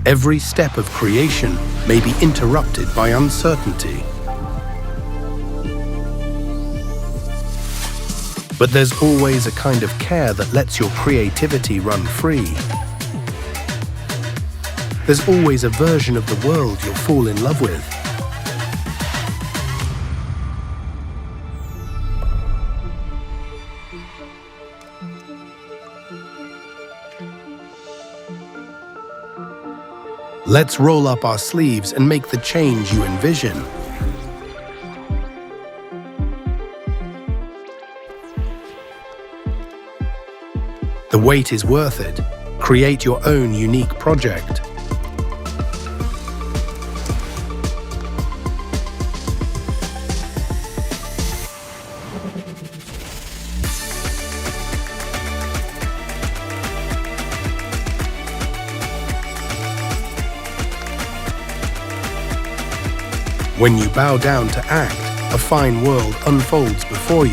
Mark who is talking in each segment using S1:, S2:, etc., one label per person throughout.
S1: Every step of creation may be interrupted by uncertainty. But there's always a kind of care that lets your creativity run free. There's always a version of the world you'll fall in love with. Let's roll up our sleeves and make the change you envision. The wait is worth it. Create your own unique project. When you bow down to act, a fine world unfolds before you.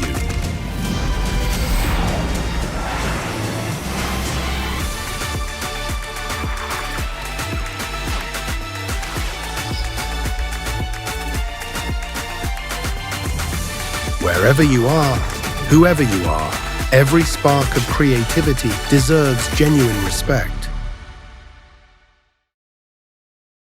S1: Wherever you are, whoever you are, every spark of creativity deserves genuine respect.